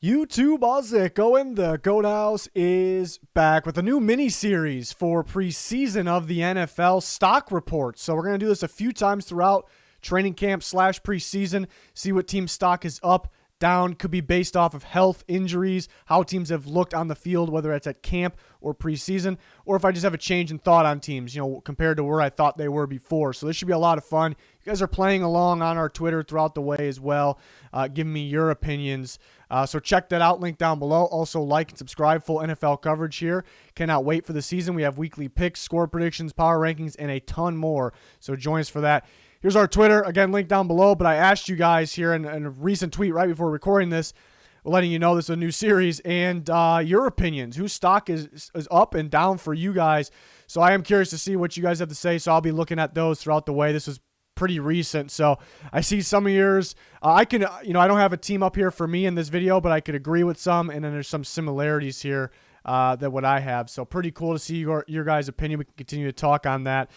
YouTube, how's it going? The Goat House is back with a new mini-series for preseason of the NFL stock reports. So we're going to do this a few times throughout training camp / preseason, see what team stock is up, down, could be based off of health, injuries, how teams have looked on the field, whether it's at camp or preseason, or if I just have a change in thought on teams, compared to where I thought they were before. So this should be a lot of fun. You guys are playing along on our Twitter throughout the way as well, giving me your opinions. So check that out, link down below. Also like and subscribe, full NFL coverage here. Cannot wait for the season. We have weekly picks, score predictions, power rankings, and a ton more. So join us for that. Here's our Twitter, again, link down below, but I asked you guys here in a recent tweet right before recording this, letting you know this is a new series, and your opinions. Whose stock is up and down for you guys? So I am curious to see what you guys have to say, so I'll be looking at those throughout the way. This was pretty recent, so I see some of yours. I don't have a team up here for me in this video, but I could agree with some, and then there's some similarities here than what I have. So pretty cool to see your guys' opinion. We can continue to talk on that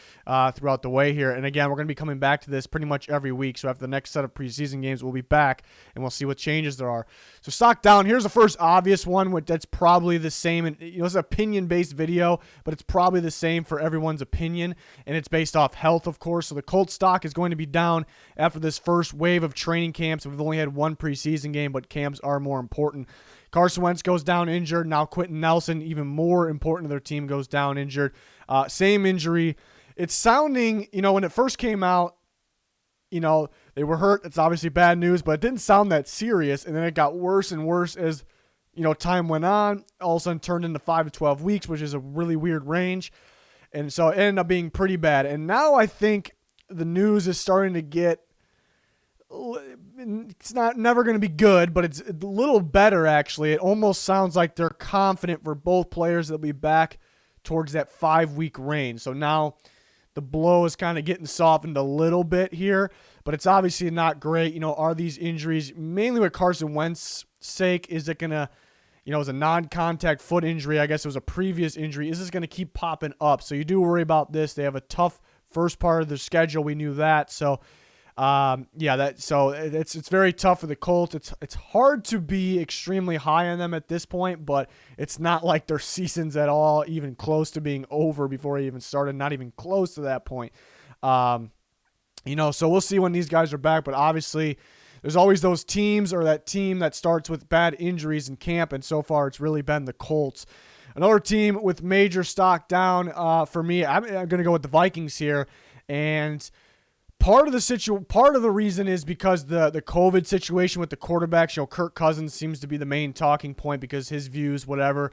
throughout the way here. And again, we're going to be coming back to this pretty much every week. So after the next set of preseason games, we'll be back and we'll see what changes there are. So stock down. Here's the first obvious one, that's probably the same. And it's an opinion-based video, but it's probably the same for everyone's opinion. And it's based off health, of course. So the Colts stock is going to be down after this first wave of training camps. We've only had one preseason game, but camps are more important. Carson Wentz goes down injured. Now Quentin Nelson, even more important to their team, goes down injured. Same injury. It's sounding, when it first came out, they were hurt. It's obviously bad news, but it didn't sound that serious. And then it got worse and worse as, time went on. All of a sudden turned into 5 to 12 weeks, which is a really weird range. And so it ended up being pretty bad. And now I think the news is starting to get, it's never going to be good, but it's a little better, actually. It almost sounds like they're confident for both players that'll be back towards that 5-week range. So now the blow is kind of getting softened a little bit here, but it's obviously not great. Are these injuries, mainly with Carson Wentz's sake, is it going to, it was a non-contact foot injury. I guess it was a previous injury. Is this going to keep popping up? So you do worry about this. They have a tough first part of their schedule. We knew that. So it's very tough for the Colts. It's hard to be extremely high on them at this point, but it's not like their season's at all even close to being over before he even started, not even close to that point. So we'll see when these guys are back, but obviously there's always those teams or that team that starts with bad injuries in camp, and so far it's really been the Colts. Another team with major stock down for me, I'm going to go with the Vikings here, and part of the reason is because the COVID situation with the quarterbacks. Kirk Cousins seems to be the main talking point because his views, whatever.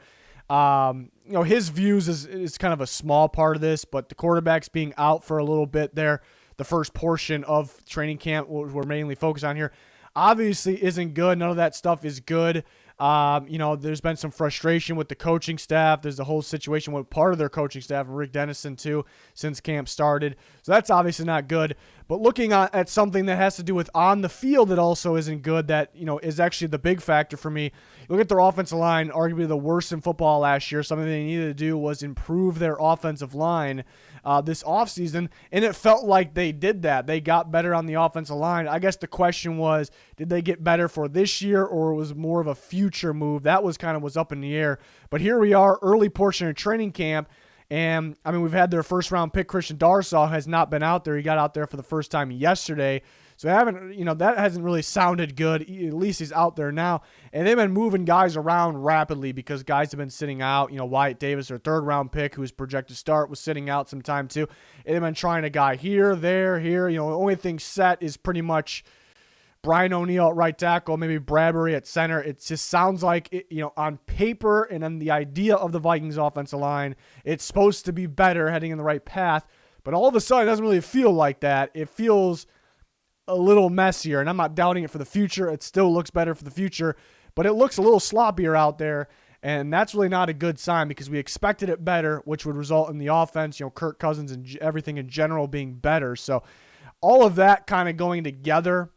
His views is kind of a small part of this, but the quarterbacks being out for a little bit there, the first portion of training camp we're mainly focused on here, obviously isn't good. None of that stuff is good. There's been some frustration with the coaching staff. There's the whole situation with part of their coaching staff, Rick Dennison, too, since camp started. So that's obviously not good. But looking at something that has to do with on the field that also isn't good, that, is actually the big factor for me. Look at their offensive line, arguably the worst in football last year. Something they needed to do was improve their offensive line this offseason, and it felt like they did that. They got better on the offensive line. I guess the question was, did they get better for this year, or was more of a future move? That was kind of was up in the air. But here we are, early portion of training camp, and we've had their first round pick, Christian Darsaw, has not been out there. He got out there for the first time yesterday. So that hasn't really sounded good. At least he's out there now. And they've been moving guys around rapidly because guys have been sitting out. Wyatt Davis, their third round pick, who's projected to start, was sitting out some time too. And they've been trying a guy here, there, here. The only thing set is pretty much Brian O'Neill at right tackle, maybe Bradbury at center. It just sounds like, on paper and on the idea of the Vikings offensive line, it's supposed to be better, heading in the right path. But all of a sudden, it doesn't really feel like that. It feels a little messier, and I'm not doubting it for the future. It still looks better for the future, but it looks a little sloppier out there, and that's really not a good sign because we expected it better, which would result in the offense, Kirk Cousins and everything in general being better. So all of that kind of going together,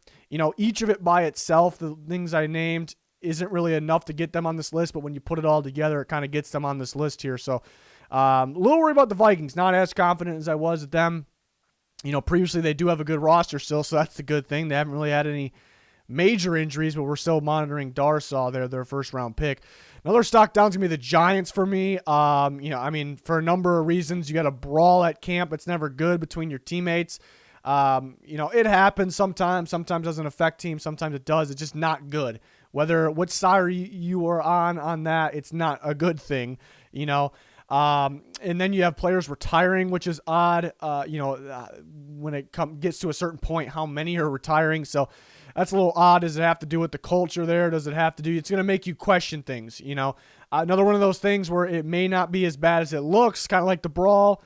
each of it by itself, the things I named, isn't really enough to get them on this list, but when you put it all together, it kind of gets them on this list here. So a little worried about the Vikings, not as confident as I was at them. Previously they do have a good roster still, so that's the good thing. They haven't really had any major injuries, but we're still monitoring Darsaw, their first round pick. Another stock down is going to be the Giants for me. For a number of reasons, you got a brawl at camp. It's never good between your teammates. It happens sometimes. Sometimes it doesn't affect teams. Sometimes it does. It's just not good. Whether what side you are on that, it's not a good thing. And then you have players retiring, which is odd. When it gets to a certain point, how many are retiring? So that's a little odd. Does it have to do with the culture there? Does it have to do? It's going to make you question things. Another one of those things where it may not be as bad as it looks, kind of like the brawl,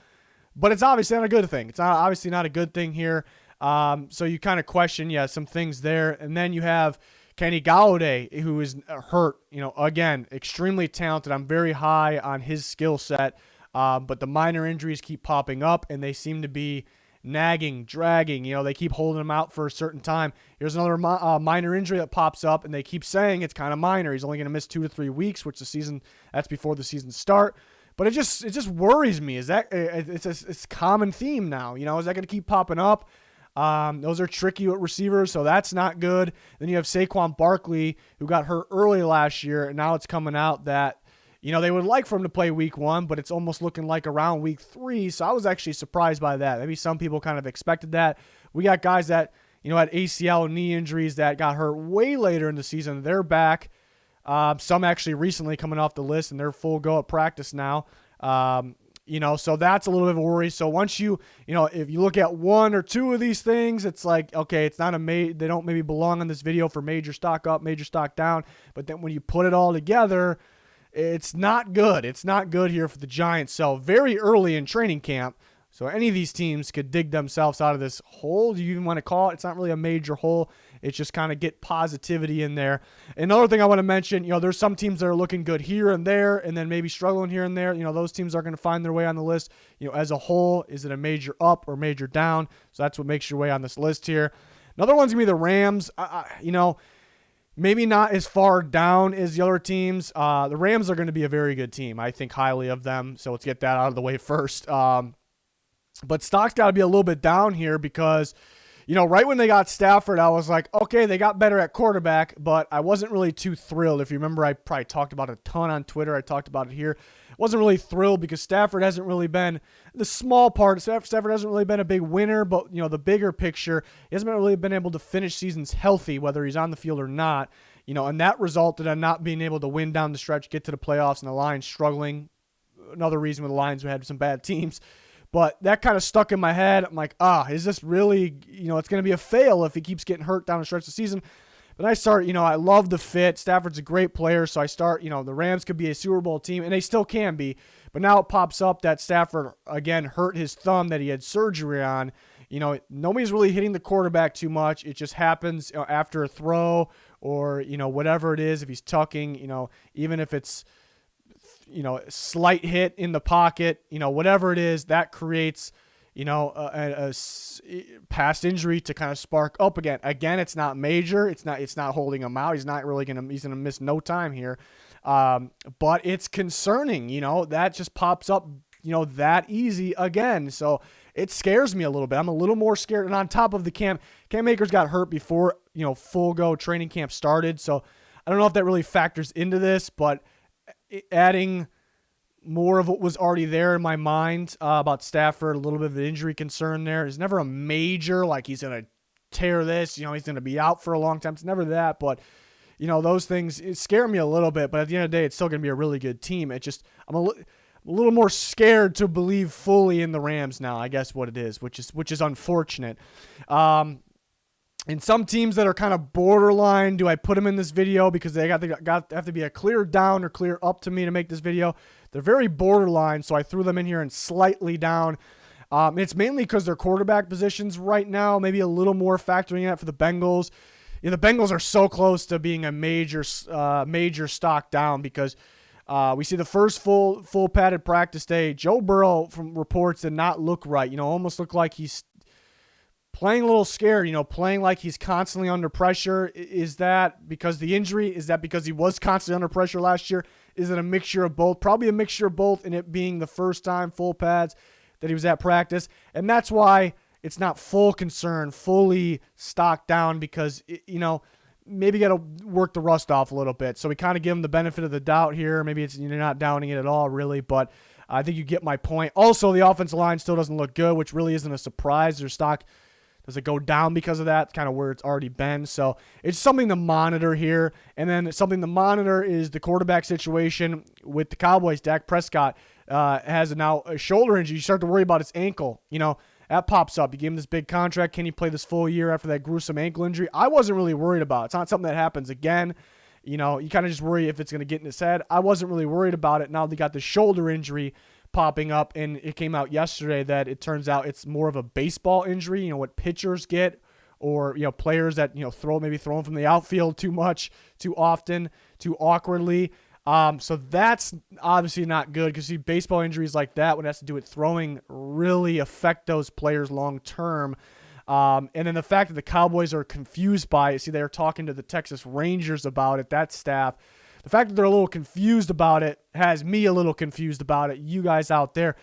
but it's obviously not a good thing. It's obviously not a good thing here. So you kind of question, some things there. And then you have Kenny Golladay, who is hurt, again, extremely talented. I'm very high on his skill set, but the minor injuries keep popping up, and they seem to be nagging, dragging. They keep holding him out for a certain time. Here's another minor injury that pops up, and they keep saying it's kind of minor. He's only going to miss 2 to 3 weeks, which that's before the season start. But it just worries me. Is that it's a common theme now? Is that going to keep popping up? Those are tricky with receivers, so that's not good. Then you have Saquon Barkley, who got hurt early last year, and now it's coming out that, they would like for him to play week 1, but it's almost looking like around week 3, so I was actually surprised by that. Maybe some people kind of expected that. We got guys that, had ACL and knee injuries that got hurt way later in the season. They're back. Some actually recently coming off the list, and they're full go at practice now. So that's a little bit of a worry. So once if you look at 1 or 2 of these things, it's like, okay, it's not they don't maybe belong on this video for major stock up, major stock down. But then when you put it all together, it's not good. It's not good here for the Giants. So very early in training camp. So any of these teams could dig themselves out of this hole. Do you even want to call it? It's not really a major hole. It's just kind of get positivity in there. Another thing I want to mention, there's some teams that are looking good here and there and then maybe struggling here and there. Those teams are going to find their way on the list. As a whole, is it a major up or major down? So that's what makes your way on this list here. Another one's going to be the Rams. Maybe not as far down as the other teams. The Rams are going to be a very good team. I think highly of them. So let's get that out of the way first. But stock's got to be a little bit down here because, right when they got Stafford, I was like, okay, they got better at quarterback, but I wasn't really too thrilled. If you remember, I probably talked about it a ton on Twitter. I talked about it here. Wasn't really thrilled because Stafford hasn't really been the small part. Stafford hasn't really been a big winner, but, the bigger picture, he hasn't really been able to finish seasons healthy, whether he's on the field or not, and that resulted in not being able to win down the stretch, get to the playoffs, and the Lions struggling. Another reason with the Lions, we had some bad teams. But that kind of stuck in my head. I'm like, is this really, it's going to be a fail if he keeps getting hurt down the stretch of the season. But I start, I love the fit. Stafford's a great player. So I start, the Rams could be a Super Bowl team, and they still can be. But now it pops up that Stafford, again, hurt his thumb that he had surgery on. Nobody's really hitting the quarterback too much. It just happens after a throw or, whatever it is. If he's tucking, even if it's, slight hit in the pocket, whatever it is, that creates, a past injury to kind of spark up again. Again, it's not major. It's not holding him out. He's going to miss no time here. But it's concerning, that just pops up, that easy again. So it scares me a little bit. I'm a little more scared. And on top of the Cam Akers got hurt before, full go training camp started. So I don't know if that really factors into this, but adding more of what was already there in my mind about Stafford, a little bit of an injury concern there. It's never a major, like he's going to tear this, he's going to be out for a long time. It's never that, but, those things scare me a little bit. But at the end of the day, it's still going to be a really good team. I'm a little more scared to believe fully in the Rams now, I guess what it is, which is unfortunate. And some teams that are kind of borderline, do I put them in this video because they have to be a clear down or clear up to me to make this video? They're very borderline, so I threw them in here and slightly down. It's mainly because their quarterback positions right now, maybe a little more factoring in for the Bengals. The Bengals are so close to being a major stock down because we see the first full padded practice day. Joe Burrow, from reports, did not look right. Almost looked like he's playing a little scared, playing like he's constantly under pressure. Is that because the injury? Is that because he was constantly under pressure last year? Is it a mixture of both? Probably a mixture of both, and it being the first time full pads that he was at practice. And that's why it's not full concern, fully stocked down because, maybe got to work the rust off a little bit. So we kind of give him the benefit of the doubt here. Maybe you're not doubting it at all, really, but I think you get my point. Also, the offensive line still doesn't look good, which really isn't a surprise. Their stock, does it go down because of that? Kind of where it's already been. So it's something to monitor here. And then something to monitor is the quarterback situation with the Cowboys. Dak Prescott has now a shoulder injury. You start to worry about his ankle. That pops up. You gave him this big contract. Can he play this full year after that gruesome ankle injury? I wasn't really worried about it. It's not something that happens again. You kind of just worry if it's going to get in his head. I wasn't really worried about it. Now they got the shoulder injury popping up, and it came out yesterday that it turns out it's more of a baseball injury, what pitchers get, or players that throw them from the outfield too much, too often, too awkwardly. So that's obviously not good, because baseball injuries like that, when it has to do with throwing, really affect those players long term. And then the fact that the Cowboys are confused by it. They're talking to the Texas Rangers about it, that staff. The fact that they're a little confused about it has me a little confused about it, you guys out there.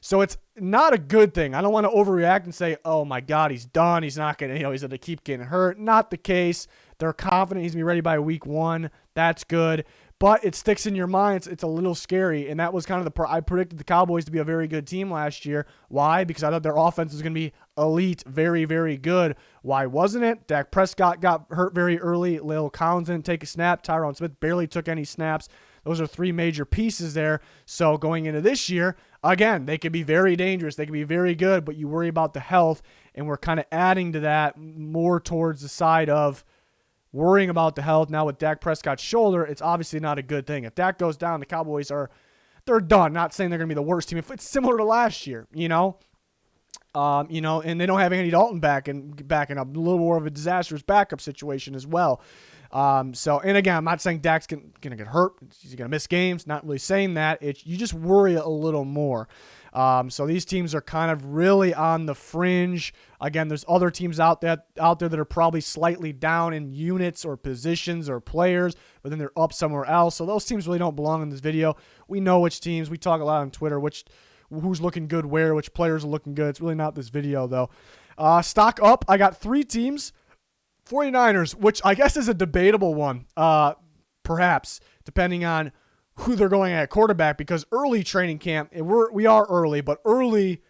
So it's not a good thing. I don't want to overreact and say, oh my God, he's done. He's not going to, he's going to keep getting hurt. Not the case. They're confident he's going to be ready by week 1. That's good. But it sticks in your mind. It's a little scary. And that was kind of I predicted the Cowboys to be a very good team last year. Why? Because I thought their offense was going to be elite, very, very good. Why wasn't it? Dak Prescott got hurt very early. Lil Collins didn't take a snap. Tyron Smith barely took any snaps. Those are 3 major pieces there. So going into this year, again, they could be very dangerous. They could be very good, but you worry about the health. And we're kind of adding to that more towards the side of worrying about the health. Now with Dak Prescott's shoulder, it's obviously not a good thing. If Dak goes down, the Cowboys they're done. Not saying they're going to be the worst team. It's similar to last year, and they don't have Andy Dalton backing up. A little more of a disastrous backup situation as well. And again, I'm not saying Dak's going to get hurt. He's going to miss games. Not really saying that. You just worry a little more. So these teams are kind of really on the fringe. Again, there's other teams out there that are probably slightly down in units or positions or players, but then they're up somewhere else. So those teams really don't belong in this video. We know which teams. We talk a lot on Twitter, who's looking good where, which players are looking good. It's really not this video, though. Stock up. I got 3 teams. 49ers, which I guess is a debatable one, perhaps, depending on who they're going at quarterback, because early training camp, we are early, but early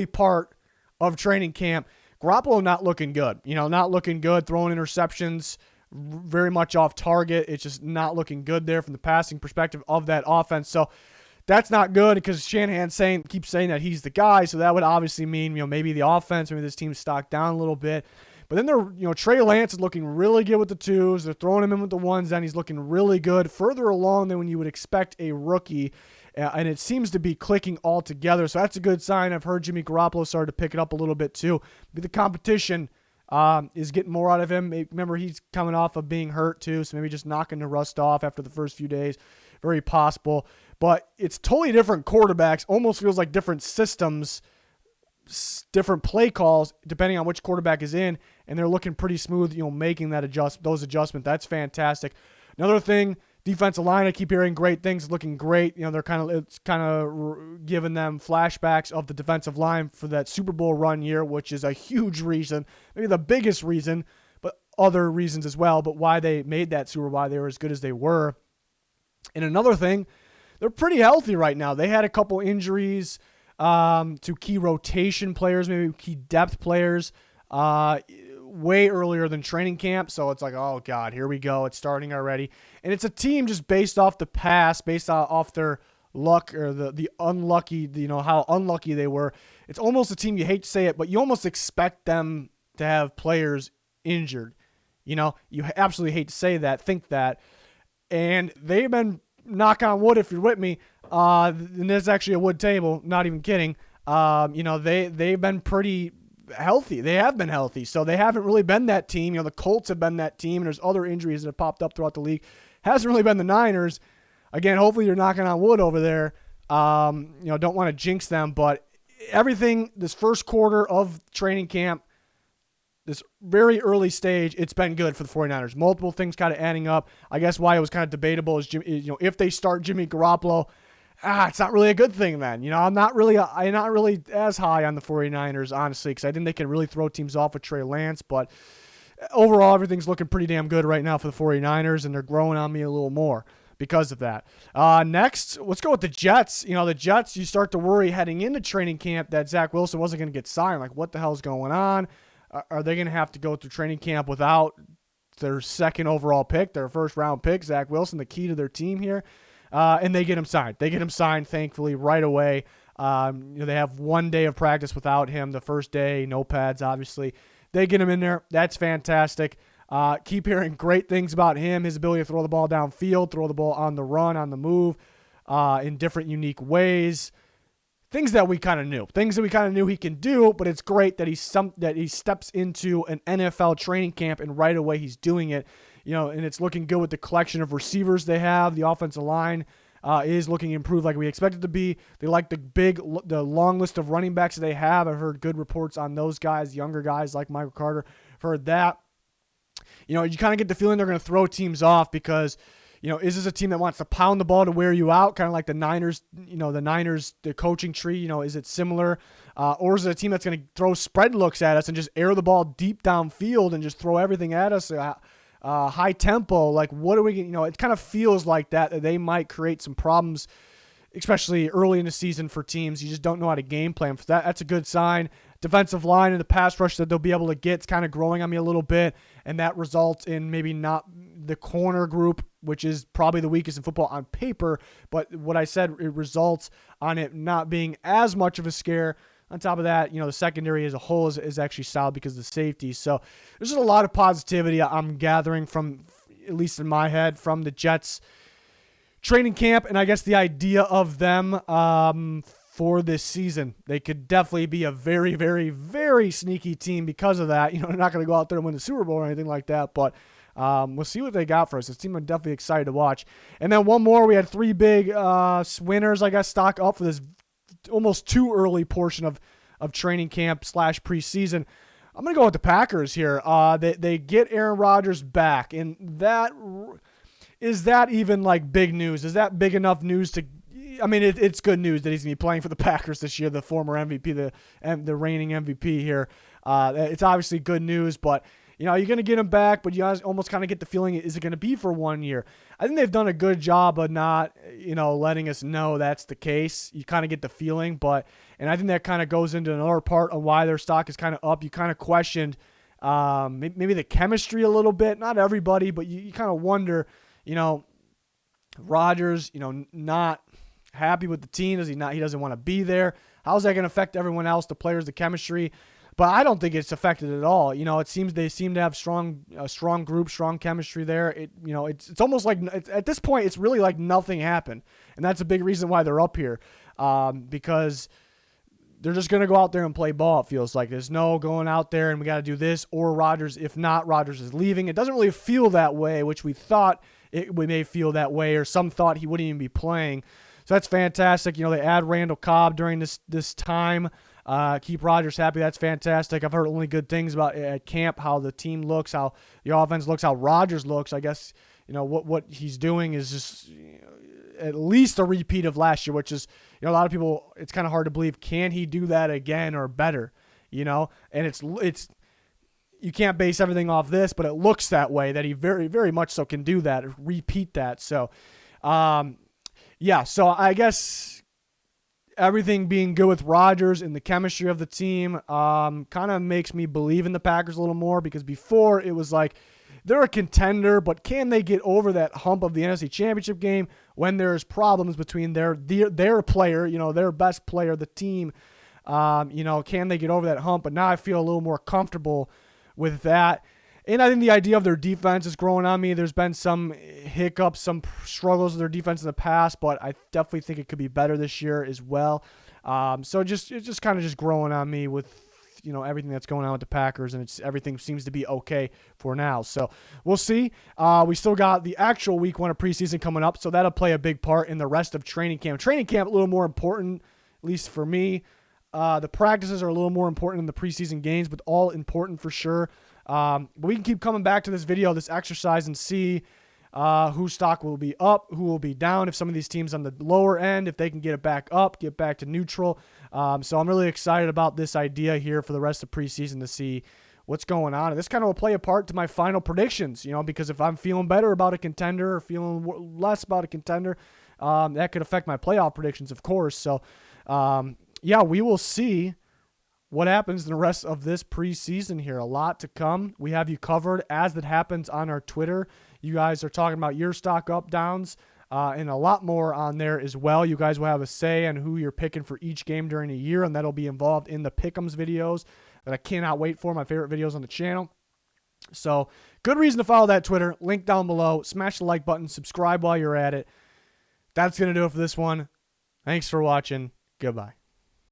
part of training camp, Garoppolo not looking good. Not looking good, throwing interceptions, very much off target. It's just not looking good there from the passing perspective of that offense. So that's not good, because Shanahan keeps saying that he's the guy, so that would obviously mean maybe the offense, maybe this team's stocked down a little bit. But then Trey Lance is looking really good with the 2s. They're throwing him in with the 1s, and he's looking really good, further along than when you would expect a rookie. And it seems to be clicking all together. So that's a good sign. I've heard Jimmy Garoppolo started to pick it up a little bit too. But the competition is getting more out of him. Remember, he's coming off of being hurt too, so maybe just knocking the rust off after the first few days. Very possible. But it's totally different quarterbacks. Almost feels like different systems, different play calls depending on which quarterback is in, and they're looking pretty smooth, making those adjustments. That's fantastic. Another thing, defensive line, I keep hearing great things, looking great. It's kind of giving them flashbacks of the defensive line for that Super Bowl run year, which is a huge reason, maybe the biggest reason, but other reasons as well, but why they made that Super Bowl, why they were as good as they were. And another thing, they're pretty healthy right now. They had a couple injuries to key rotation players, maybe key depth players, way earlier than training camp. So it's like, oh God, here we go. It's starting already. And it's a team just based off the past, based off their luck or the unlucky, how unlucky they were. It's almost a team, you hate to say it, but you almost expect them to have players injured. You absolutely hate to say that, think that. And they've been, knock on wood if you're with me, and there's actually a wood table, not even kidding. They've been pretty healthy. They have been healthy. So they haven't really been that team. The Colts have been that team, and there's other injuries that have popped up throughout the league. Hasn't really been the Niners. Again, hopefully you're knocking on wood over there. Don't want to jinx them, but everything this first quarter of training camp, this very early stage, it's been good for the 49ers. Multiple things kind of adding up. I guess why it was kind of debatable is, if they start Jimmy Garoppolo, it's not really a good thing then. I'm not really as high on the 49ers, honestly, because I think they can really throw teams off with Trey Lance, but overall, everything's looking pretty damn good right now for the 49ers, and they're growing on me a little more because of that. Next, let's go with the Jets. The Jets, you start to worry heading into training camp that Zach Wilson wasn't going to get signed. Like, what the hell's going on? Are they going to have to go through training camp without their second overall pick, their first-round pick, Zach Wilson, the key to their team here? And they get him signed. They get him signed, thankfully, right away. They have 1 day of practice without him. The first day, no pads, obviously. They get him in there. That's fantastic. Keep hearing great things about him, his ability to throw the ball downfield, throw the ball on the run, on the move, in different unique ways. Things that we kind of knew he can do, but it's great that he steps into an NFL training camp and right away he's doing it. And it's looking good with the collection of receivers they have. The offensive line is looking improved like we expect it to be. They like the long list of running backs that they have. I've heard good reports on those guys, younger guys like Michael Carter. I've heard that. You kind of get the feeling they're going to throw teams off because, is this a team that wants to pound the ball to wear you out, kind of like the Niners, the coaching tree, is it similar? Or is it a team that's going to throw spread looks at us and just air the ball deep downfield and just throw everything at us? High tempo, like what are we, it kind of feels like that they might create some problems, especially early in the season for teams. You just don't know how to game plan for that. That's a good sign. Defensive line and the pass rush that they'll be able to get is kind of growing on me a little bit, and that results in maybe not the corner group, which is probably the weakest in football on paper, but what I said, it results on it not being as much of a scare. On top of that, the secondary as a whole is actually solid because of the safety. So there's just a lot of positivity I'm gathering from, at least in my head, from the Jets training camp, and I guess the idea of them for this season. They could definitely be a very, very, very sneaky team because of that. They're not going to go out there and win the Super Bowl or anything like that, but we'll see what they got for us. This team I'm definitely excited to watch. And then one more, we had 3 big winners, I guess, stock up for this almost too early portion of training camp / preseason. I'm going to go with the Packers here. They get Aaron Rodgers back, and is that even like big news? Is that big enough news to? I mean, it's good news that he's going to be playing for the Packers this year, the former MVP, the reigning MVP here. It's obviously good news, but you're going to get him back, but you guys almost kind of get the feeling, is it going to be for 1 year? I think they've done a good job of not, letting us know that's the case. You kind of get the feeling, and I think that kind of goes into another part of why their stock is kind of up. You kind of questioned maybe the chemistry a little bit. Not everybody, but you kind of wonder, Rodgers, not happy with the team. He doesn't want to be there. How's that going to affect everyone else, the players, the chemistry? But I don't think it's affected at all. It seems they seem to have a strong group, strong chemistry there. It's almost like at this point it's really like nothing happened, and that's a big reason why they're up here, because they're just going to go out there and play ball. It feels like there's no going out there and we got to do this or Rodgers. If not, Rodgers is leaving. It doesn't really feel that way, which we thought we may feel that way, or some thought he wouldn't even be playing. So that's fantastic. They add Randall Cobb during this time. Keep Rodgers happy. That's fantastic. I've heard only good things about at camp, how the team looks, how the offense looks, how Rodgers looks. I guess, what he's doing is just at least a repeat of last year, which is, a lot of people, it's kind of hard to believe. Can he do that again or better? And it's you can't base everything off this, but it looks that way, that he very, very much so can do that, repeat that. So, so I guess everything being good with Rodgers and the chemistry of the team kind of makes me believe in the Packers a little more, because before it was like they're a contender, but can they get over that hump of the NFC Championship game when there's problems between their player, their best player, the team, can they get over that hump? But now I feel a little more comfortable with that. And I think the idea of their defense is growing on me. There's been some hiccups, some struggles with their defense in the past, but I definitely think it could be better this year as well. So it's just kind of just growing on me with everything that's going on with the Packers, and everything seems to be okay for now. So we'll see. We still got the actual week 1 of preseason coming up, so that'll play a big part in the rest of training camp. Training camp a little more important, at least for me. The practices are a little more important than the preseason games, but all important for sure. But we can keep coming back to this video, this exercise, and see whose stock will be up, who will be down, if some of these teams on the lower end, if they can get it back up, get back to neutral. So I'm really excited about this idea here for the rest of preseason to see what's going on. And this kind of will play a part to my final predictions, because if I'm feeling better about a contender or feeling less about a contender, that could affect my playoff predictions, of course. So, we will see what happens in the rest of this preseason here. A lot to come. We have you covered as that happens on our Twitter. You guys are talking about your stock up, downs, and a lot more on there as well. You guys will have a say on who you're picking for each game during the year, and that'll be involved in the Pick'ems videos that I cannot wait for, my favorite videos on the channel. So, good reason to follow that Twitter. Link down below. Smash the like button. Subscribe while you're at it. That's going to do it for this one. Thanks for watching. Goodbye.